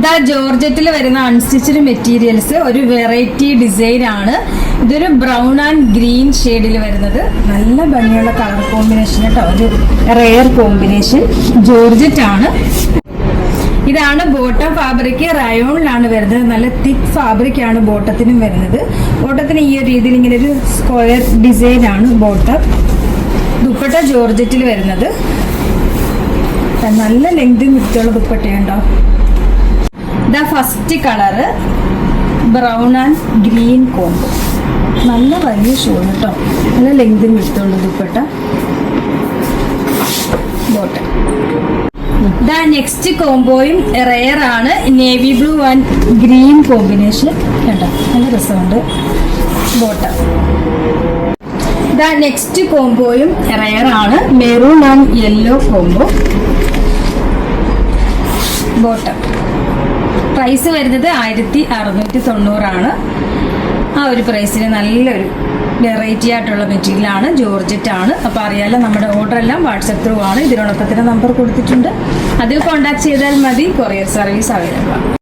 ഇതാ ജോർജറ്റിൽ വരുന്ന unstitched materials, ഒരു വെറൈറ്റി ഡിസൈൻ ആണ്. ഇതൊരു ബ്രൗൺ ആൻഡ് ഗ്രീൻ ഷെയ്ഡിൽ വരുന്നത്. നല്ല ഭംഗിയുള്ള കളർ കോമ്പിനേഷൻ കേട്ടോ, ഒരു റെയർ കോമ്പിനേഷൻ. ജോർജറ്റ് ആണ്. ഇതാണ് ബോട്ടം ഫാബ്രിക്. റയോണിലാണ് വരുന്നത്. നല്ല തിക്ക് ഫാബ്രിക് ആണ് ബോട്ടത്തിനും വരുന്നത്. ബോട്ടത്തിന് ഈ ഒരു രീതിയിൽ ഇങ്ങനെ ഒരു സ്ക്വയർ ഡിസൈൻ ആണ് ബോട്ടം. ദുപ്പട്ട ജോർജറ്റിൽ വരുന്നത്. നല്ല ലെങ്ത് വിട്ടുള്ള ദുപ്പട്ടയുണ്ടോ. ഇതാ first colour brown and green combo. നല്ല വലിയ ഷോൾ കേട്ടോ, നല്ല ലെങ്ത് വിട്ടുള്ള ദുപ്പട്ട ബോട്ടം. ഇതാ നെക്സ്റ്റ് കോംബോയും റെയർ ആണ്. Navy blue and green combination കേട്ടോ, നല്ല രസമുണ്ട് ബോട്ടം. ഇതാ നെക്സ്റ്റ് കോംബോയും റെയർ ആണ്. Maroon and yellow combo bottom. Price വരുന്നത് 1690 ആ ഒരു പ്രൈസിന് നല്ലൊരു വെറൈറ്റി ആയിട്ടുള്ള മെറ്റീരിയലാണ്. ജോർജറ്റ് ആണ്. അപ്പോൾ അറിയാലോ, നമ്മുടെ ഓർഡർ എല്ലാം വാട്സപ്പ് ത്രൂ ആണ്. ഇതിനോടൊപ്പത്തിന് നമ്പർ കൊടുത്തിട്ടുണ്ട്, അതിൽ കോൺടാക്ട് ചെയ്താൽ മതി. കൊറിയർ സർവീസ് അവൈലബിൾ ആണ്.